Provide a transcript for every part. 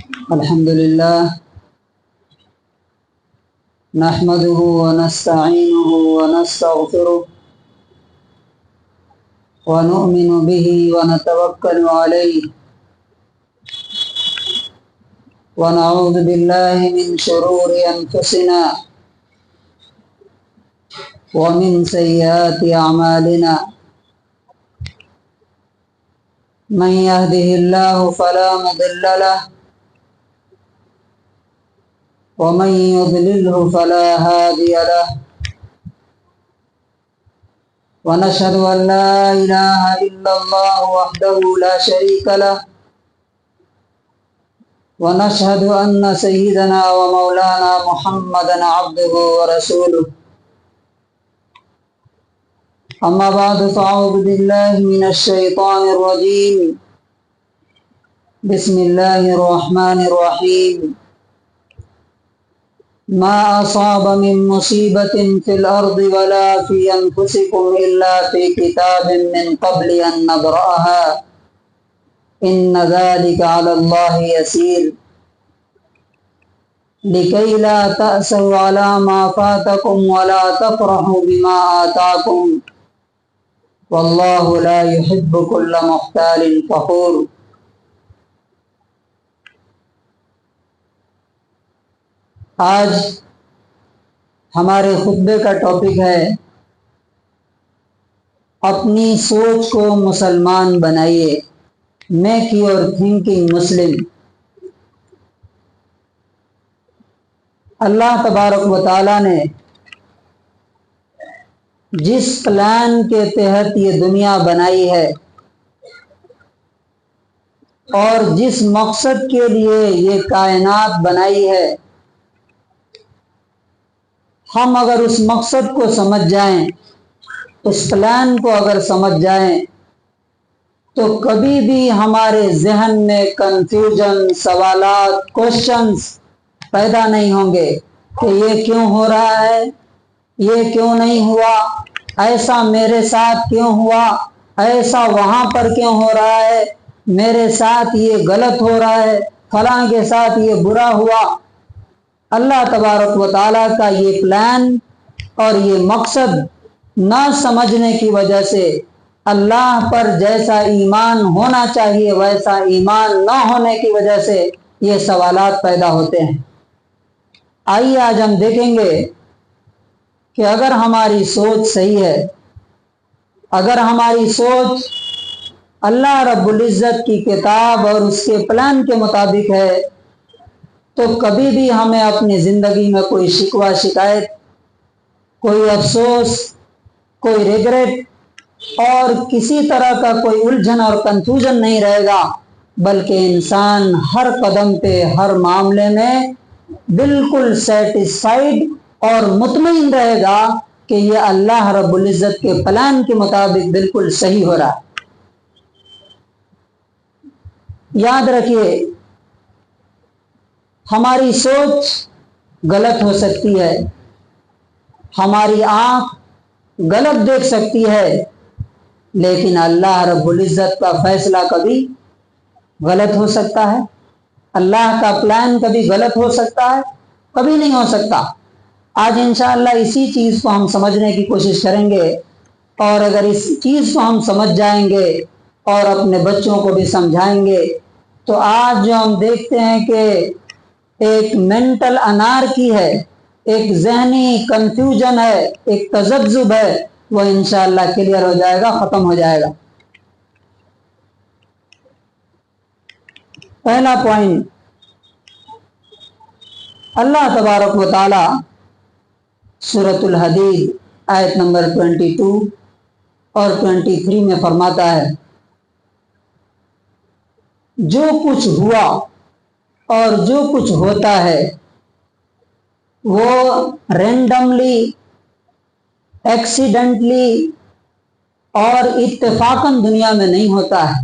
الحمد لله نحمده ونستعينه ونستغفره ونؤمن به ونتوكل عليه ونعوذ بالله من شرور أنفسنا ومن سيئات أعمالنا من يهده الله فلا مضل له ومن يضلله فلا هادي له ونشهد أن لا إله إلا الله وحده لا شريك له ونشهد أن سيدنا ومولانا محمدا عبده ورسوله أما بعد فأعوذ بالله من الشيطان الرجيم بسم الله الرحمن الرحيم ما أصاب من مصيبة في الأرض ولا في أنفسكم إلا في كتاب من قبل أن نبرأها إن ذلك على الله يسير لكي لا تأسوا على ما فاتكم ولا تفرحوا بما آتاكم والله لا يحب كل مختال فخور۔ آج ہمارے خطبے کا ٹاپک ہے اپنی سوچ کو مسلمان بنائیے، میک یور تھنکنگ مسلم۔ اللہ تبارک و تعالیٰ نے جس پلان کے تحت یہ دنیا بنائی ہے اور جس مقصد کے لیے یہ کائنات بنائی ہے، ہم اگر اس مقصد کو سمجھ جائیں، اس پلان کو اگر سمجھ جائیں تو کبھی بھی ہمارے ذہن میں کنفیوژن، سوالات، کوشچنز پیدا نہیں ہوں گے کہ یہ کیوں ہو رہا ہے، یہ کیوں نہیں ہوا، ایسا میرے ساتھ کیوں ہوا، ایسا وہاں پر کیوں ہو رہا ہے، میرے ساتھ یہ غلط ہو رہا ہے، فلاں کے ساتھ یہ برا ہوا۔ اللہ تبارک و تعالیٰ کا یہ پلان اور یہ مقصد نہ سمجھنے کی وجہ سے اللہ پر جیسا ایمان ہونا چاہیے ویسا ایمان نہ ہونے کی وجہ سے یہ سوالات پیدا ہوتے ہیں۔ آئیے آج ہم دیکھیں گے کہ اگر ہماری سوچ صحیح ہے، اگر ہماری سوچ اللہ رب العزت کی کتاب اور اس کے پلان کے مطابق ہے تو کبھی بھی ہمیں اپنی زندگی میں کوئی شکوہ شکایت، کوئی افسوس، کوئی ریگریٹ اور کسی طرح کا کوئی الجھن اور کنفیوژن نہیں رہے گا، بلکہ انسان ہر قدم پہ، ہر معاملے میں بالکل سیٹسفائیڈ اور مطمئن رہے گا کہ یہ اللہ رب العزت کے پلان کے مطابق بالکل صحیح ہو رہا ہے۔ یاد رکھیے، ہماری سوچ غلط ہو سکتی ہے، ہماری آنکھ غلط دیکھ سکتی ہے، لیکن اللہ رب العزت کا فیصلہ کبھی غلط ہو سکتا ہے، اللہ کا پلان کبھی غلط ہو سکتا ہے، کبھی نہیں ہو سکتا۔ آج انشاءاللہ اسی چیز کو ہم سمجھنے کی کوشش کریں گے، اور اگر اس چیز کو ہم سمجھ جائیں گے اور اپنے بچوں کو بھی سمجھائیں گے تو آج جو ہم دیکھتے ہیں کہ ایک مینٹل انارکی ہے، ایک ذہنی کنفیوژن ہے، ایک تذبذب ہے، وہ انشاءاللہ کلیئر ہو جائے گا، ختم ہو جائے گا۔ پہلا پوائنٹ، اللہ تبارک و تعالی سورۃ الحدید آیت نمبر 22 اور 23 میں فرماتا ہے، جو کچھ ہوا اور جو کچھ ہوتا ہے وہ رینڈملی، ایکسیڈنٹلی اور اتفاقاً دنیا میں نہیں ہوتا ہے۔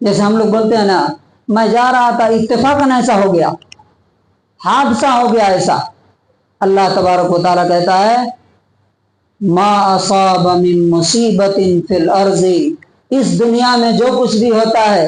جیسے ہم لوگ بولتے ہیں نا، میں جا رہا تھا اتفاقاً ایسا ہو گیا، حادثہ ہو گیا ایسا۔ اللہ تبارک و تعالیٰ کہتا ہے، ما اصاب من مصیبت فی الارض، اس دنیا میں جو کچھ بھی ہوتا ہے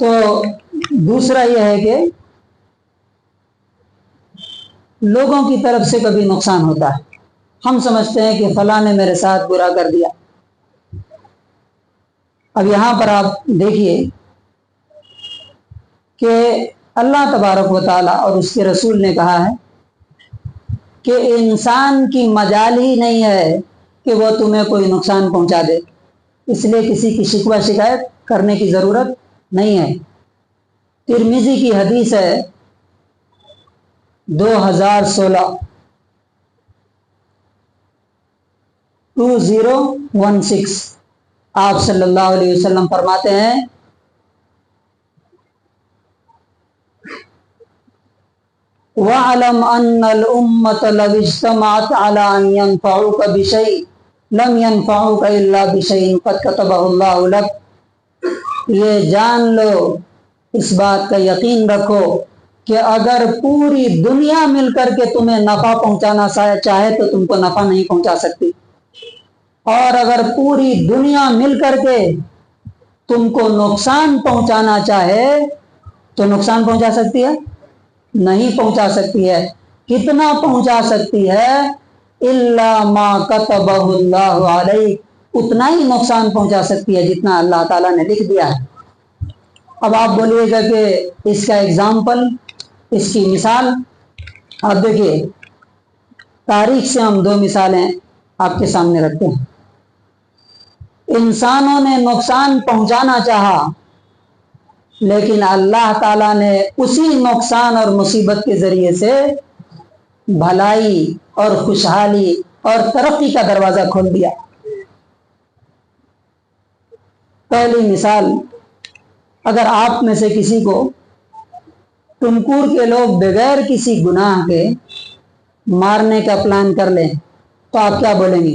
تو دوسرا یہ ہے کہ لوگوں کی طرف سے کبھی نقصان ہوتا ہے، ہم سمجھتے ہیں کہ فلاں نے میرے ساتھ برا کر دیا۔ اب یہاں پر آپ دیکھیے کہ اللہ تبارک و تعالیٰ اور اس کے رسول نے کہا ہے کہ انسان کی مجال ہی نہیں ہے کہ وہ تمہیں کوئی نقصان پہنچا دے، اس لیے کسی کی شکوہ شکایت کرنے کی ضرورت نہیں ہے۔ ترمذی کی حدیث ہے 2016 آپ صلی اللہ علیہ وسلم فرماتے ہیں وَعَلَمْ أَنَّ الْأُمَّةَ لَوِ اجْتَمَعَتْ عَلَىٰ أَن يَنفَعُوكَ بِشَيْءٍ لَمْ يَنفَعُوكَ إِلَّا بِشَيْءٍ قَدْ كَتَبَهُ اللَّهُ لَكَ۔ یہ جان لو، اس بات کا یقین رکھو کہ اگر پوری دنیا مل کر کے تمہیں نفع پہنچانا چاہے تو تم کو نفع نہیں پہنچا سکتی، اور اگر پوری دنیا مل کر کے تم کو نقصان پہنچانا چاہے تو نقصان پہنچا سکتی ہے؟ نہیں پہنچا سکتی ہے۔ کتنا پہنچا سکتی ہے؟ الا ما كتبه اللہ علیہ، اتنا ہی نقصان پہنچا سکتی ہے جتنا اللہ تعالیٰ نے لکھ دیا ہے۔ اب آپ بولیے گا کہ اس کا ایگزامپل، اس کی مثال، آپ دیکھیے تاریخ سے ہم دو مثالیں آپ کے سامنے رکھتے ہیں۔ انسانوں نے نقصان پہنچانا چاہا، لیکن اللہ تعالیٰ نے اسی نقصان اور مصیبت کے ذریعے سے بھلائی اور خوشحالی اور ترقی کا دروازہ کھول دیا۔ پہلی مثال، اگر آپ میں سے کسی کو ٹنکور کے لوگ بغیر کسی گناہ کے مارنے کا پلان کر لیں تو آپ کیا بولیں گے؟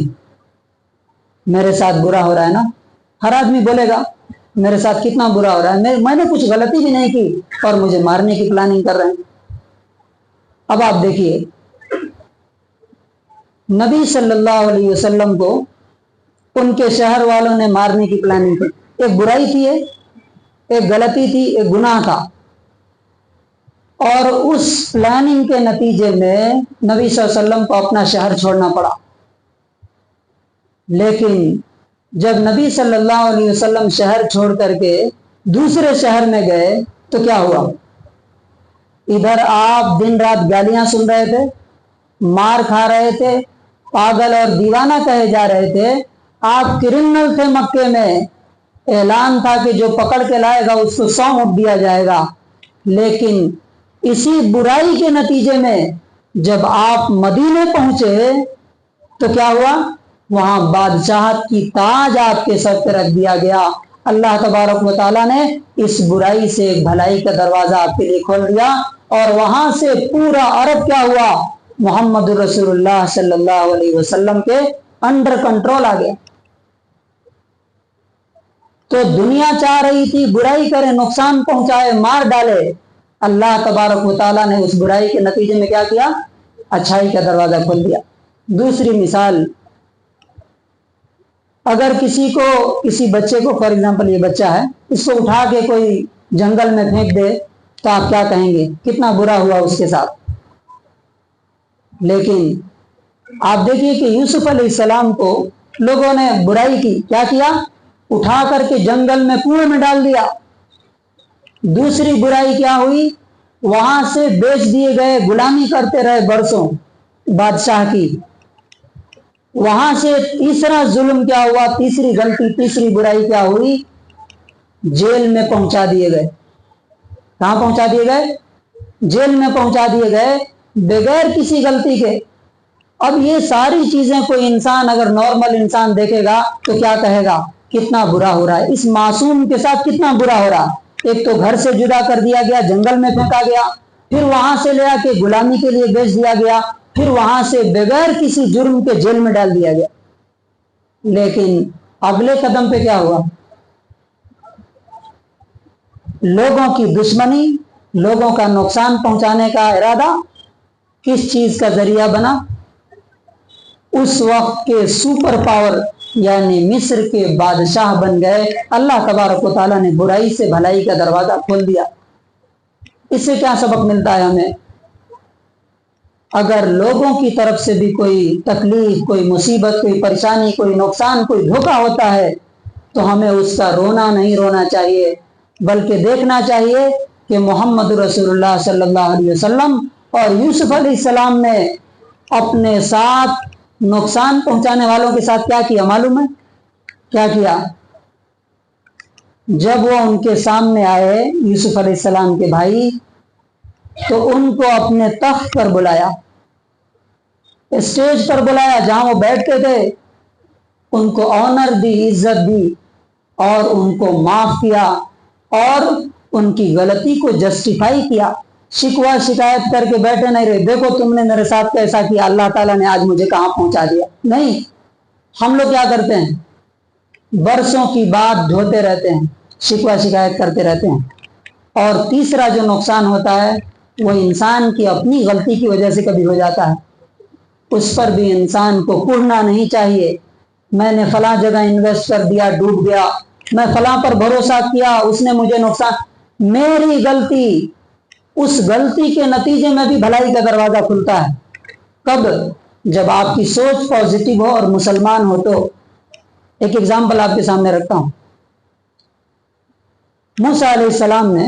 میرے ساتھ برا ہو رہا ہے نا؟ ہر آدمی بولے گا میرے ساتھ کتنا برا ہو رہا ہے، میں نے کچھ غلطی بھی نہیں کی اور مجھے مارنے کی پلاننگ کر رہے ہیں۔ اب آپ دیکھیے نبی صلی اللہ علیہ وسلم کو ان کے شہر والوں نے مارنے کی پلاننگ کی، ایک برائی تھی، ایک غلطی تھی، ایک گناہ تھا، اور اس پلاننگ کے نتیجے میں نبی صلی اللہ علیہ وسلم کو اپنا شہر چھوڑنا پڑا۔ لیکن جب نبی صلی اللہ علیہ وسلم شہر چھوڑ کر کے دوسرے شہر میں گئے تو کیا ہوا؟ ادھر آپ دن رات گالیاں سن رہے تھے، مار کھا رہے تھے، پاگل اور دیوانہ کہے جا رہے تھے، آپ کرمنل تھے، مکے میں اعلان تھا کہ جو پکڑ کے لائے گا اس کو 100 اونٹ دیا جائے گا۔ لیکن اسی برائی کے نتیجے میں جب آپ مدینے پہنچے تو کیا ہوا؟ وہاں بادشاہت کی تاج آپ کے سر پہ رکھ دیا گیا۔ اللہ تبارک و تعالیٰ نے اس برائی سے ایک بھلائی کا دروازہ آپ کے لیے کھول دیا، اور وہاں سے پورا عرب کیا ہوا؟ محمد رسول اللہ صلی اللہ علیہ وسلم کے انڈر کنٹرول آ گیا۔ تو دنیا چاہ رہی تھی برائی کرے، نقصان پہنچائے، مار ڈالے، اللہ تبارک و تعالیٰ نے اس برائی کے نتیجے میں کیا کیا؟ اچھائی کا دروازہ کھول دیا۔ دوسری مثال، اگر کسی بچے کو، فار ایگزامپل یہ بچہ ہے، اس کو اٹھا کے کوئی جنگل میں پھینک دے تو آپ کیا کہیں گے؟ کتنا برا ہوا اس کے ساتھ۔ لیکن آپ دیکھیے کہ یوسف علیہ السلام کو لوگوں نے برائی کی، کیا کیا؟ اٹھا کر کے جنگل میں کنویں میں ڈال دیا۔ دوسری برائی کیا ہوئی؟ وہاں سے بیچ دیے گئے، غلامی کرتے رہے برسوں بادشاہ کی۔ وہاں سے تیسرا ظلم کیا ہوا؟ تیسری غلطی، تیسری برائی کیا ہوئی؟ جیل میں پہنچا دیے گئے۔ کہاں پہنچا دیے گئے؟ جیل میں پہنچا دیے گئے بغیر کسی غلطی کے۔ اب یہ ساری چیزیں کوئی انسان، اگر نارمل انسان دیکھے گا تو کیا کہے گا؟ کتنا برا ہو رہا ہے، اس معصوم کے ساتھ کتنا برا ہو رہا ہے۔ ایک تو گھر سے جدا کر دیا گیا، جنگل میں پھینکا گیا، پھر وہاں سے لے آ کے غلامی کے لیے بیچ دیا گیا، پھر وہاں سے بغیر کسی جرم کے جیل میں ڈال دیا گیا۔ لیکن اگلے قدم پہ کیا ہوا؟ لوگوں کی دشمنی، لوگوں کا نقصان پہنچانے کا ارادہ کس چیز کا ذریعہ بنا؟ اس وقت کے سپر پاور یعنی مصر کے بادشاہ بن گئے۔ اللہ تبارک و تعالیٰ نے برائی سے بھلائی کا دروازہ کھول دیا۔ اس سے کیا سبق ملتا ہے ہمیں؟ اگر لوگوں کی طرف سے بھی کوئی تکلیف، کوئی مصیبت، کوئی پریشانی، کوئی نقصان، کوئی دھوکہ ہوتا ہے تو ہمیں اس کا رونا نہیں رونا چاہیے، بلکہ دیکھنا چاہیے کہ محمد رسول اللہ صلی اللہ علیہ وسلم اور یوسف علیہ السلام نے اپنے ساتھ نقصان پہنچانے والوں کے ساتھ کیا کیا معلوم ہے؟ کیا کیا؟ جب وہ ان کے سامنے آئے یوسف علیہ السلام کے بھائی، تو ان کو اپنے تخت پر بلایا، اسٹیج پر بلایا جہاں وہ بیٹھتے تھے، ان کو آنر دی، عزت دی، اور ان کو معاف کیا اور ان کی غلطی کو جسٹیفائی کیا۔ شکوہ شکایت کر کے بیٹھے نہیں رہے، دیکھو تم نے میرے ساتھ کیسا کیا، اللہ تعالیٰ نے آج مجھے کہاں پہنچا دیا۔ نہیں، ہم لوگ کیا کرتے ہیں؟ برسوں کی بات دھوتے رہتے ہیں، شکوہ شکایت کرتے رہتے ہیں۔ اور تیسرا جو نقصان ہوتا ہے وہ انسان کی اپنی غلطی کی وجہ سے کبھی ہو جاتا ہے، اس پر بھی انسان کو کڑنا نہیں چاہیے۔ میں نے فلاں جگہ انویسٹ کر دیا، ڈوب گیا، میں فلاں پر بھروسہ کیا، اس نے مجھے نقصان، میری غلطی، اس غلطی کے نتیجے میں بھی بھلائی کا دروازہ کھلتا ہے۔ کب؟ جب آپ کی سوچ پازیٹیو ہو اور مسلمان ہو تو۔ ایک ایگزامپل آپ کے سامنے رکھتا ہوں۔ موسیٰ علیہ السلام نے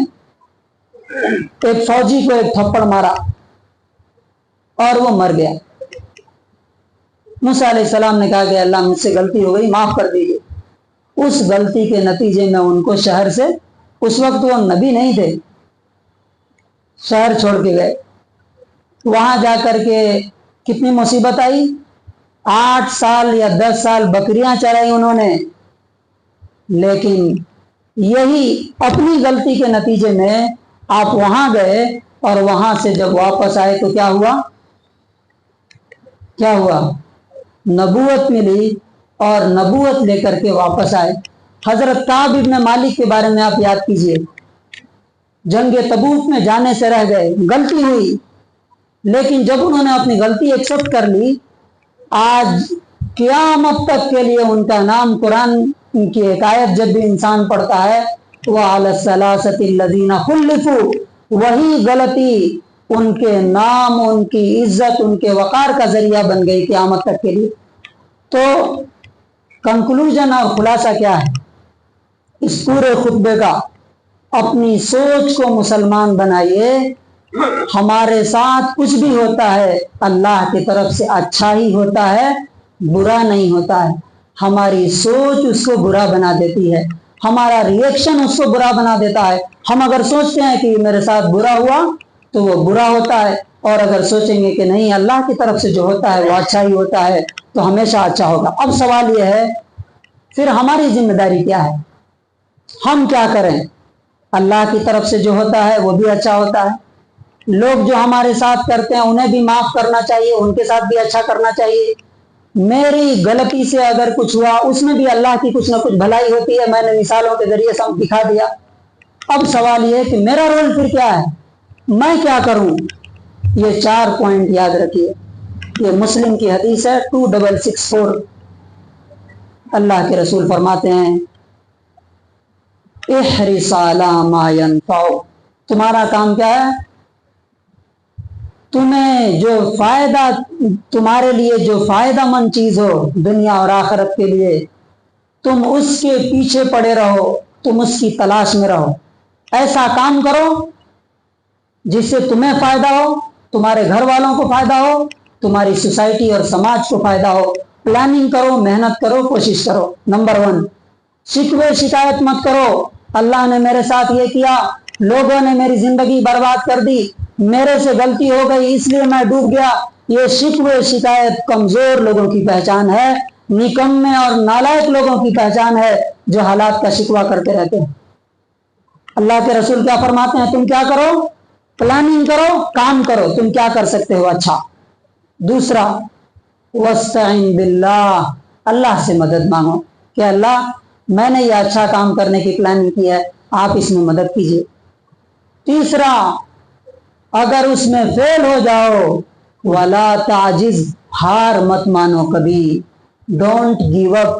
ایک فوجی کو ایک تھپڑ مارا اور وہ مر گیا۔ موسیٰ علیہ السلام نے کہا کہ اللہ مجھ سے غلطی ہو گئی، معاف کر دیجیے۔ اس غلطی کے نتیجے میں ان کو شہر سے، اس وقت وہ نبی نہیں تھے، شہر چھوڑ کے گئے۔ وہاں جا کر کے کتنی مصیبت آئی، 8 سال یا 10 سال بکریاں چرائی انہوں نے، لیکن یہی اپنی غلطی کے نتیجے میں آپ وہاں گئے اور وہاں سے جب واپس آئے تو کیا ہوا؟ کیا ہوا؟ نبوت ملی اور نبوت لے کر کے واپس آئے۔ حضرت کعب ابن مالک کے بارے میں آپ یاد کیجئے، جنگ تبوک میں جانے سے رہ گئے، غلطی ہوئی، لیکن جب انہوں نے اپنی غلطی ایکسپٹ کر لی، آج قیامت تک کے لیے ان کا نام قرآن کی ایک آیت جب بھی انسان پڑھتا ہے وَعَلَى الثَّلَاثَةِ الَّذِينَ خُلِّفُوا، وہی غلطی ان کے نام، ان کی عزت، ان کے وقار کا ذریعہ بن گئی قیامت تک کے لیے۔ تو کنکلوژن اور خلاصہ کیا ہے اس پورے خطبے کا؟ اپنی سوچ کو مسلمان بنائیے، ہمارے ساتھ کچھ بھی ہوتا ہے اللہ کی طرف سے اچھا ہی ہوتا ہے، برا نہیں ہوتا ہے۔ ہماری سوچ اس کو برا بنا دیتی ہے، ہمارا ری ایکشن اس کو برا بنا دیتا ہے۔ ہم اگر سوچتے ہیں کہ میرے ساتھ برا ہوا تو وہ برا ہوتا ہے، اور اگر سوچیں گے کہ نہیں اللہ کی طرف سے جو ہوتا ہے وہ اچھا ہی ہوتا ہے تو ہمیشہ اچھا ہوگا۔ اب سوال یہ ہے پھر ہماری ذمہ داری کیا ہے؟ ہم کیا کریں؟ اللہ کی طرف سے جو ہوتا ہے وہ بھی اچھا ہوتا ہے، لوگ جو ہمارے ساتھ کرتے ہیں انہیں بھی معاف کرنا چاہیے، ان کے ساتھ بھی اچھا کرنا چاہیے۔ میری غلطی سے اگر کچھ ہوا اس میں بھی اللہ کی کچھ نہ کچھ بھلائی ہوتی ہے، میں نے مثالوں کے ذریعے سب دکھا دیا۔ اب سوال یہ کہ میرا رول پھر کیا ہے، میں کیا کروں؟ یہ 4 پوائنٹ یاد رکھیے، یہ مسلم کی حدیث ہے 2664۔ اللہ کے رسول فرماتے ہیں احرص علی ما ینفعک، تمہارا کام کیا ہے؟ تمہیں جو فائدہ، تمہارے لیے جو فائدہ مند چیز ہو دنیا اور آخرت کے لیے، تم اس کے پیچھے پڑے رہو، تم اس کی تلاش میں رہو۔ ایسا کام کرو جس سے تمہیں فائدہ ہو، تمہارے گھر والوں کو فائدہ ہو، تمہاری سوسائٹی اور سماج کو فائدہ ہو۔ پلاننگ کرو، محنت کرو، کوشش کرو۔ نمبر 1، شکوے شکایت مت کرو، اللہ نے میرے ساتھ یہ کیا، لوگوں نے میری زندگی برباد کر دی، میرے سے غلطی ہو گئی اس لیے میں ڈوب گیا۔ یہ شکوے شکایت کمزور لوگوں کی پہچان ہے، نکمے اور نالائق لوگوں کی پہچان ہے جو حالات کا شکوہ کرتے رہتے ہیں۔ اللہ کے رسول کیا فرماتے ہیں؟ تم کیا کرو؟ پلاننگ کرو، کام کرو، تم کیا کر سکتے ہو اچھا۔ دوسرا، وَاسْتَعِنْ بِاللَّهِ، اللہ سے مدد مانگو کہ اللہ میں نے یہ اچھا کام کرنے کی پلاننگ کی ہے، آپ اس میں مدد کیجیے۔ تیسرا، اگر اس میں فیل ہو جاؤ وَلَا تَعْجِزْ، ہار مت مانو کبھی، ڈونٹ گیو اپ،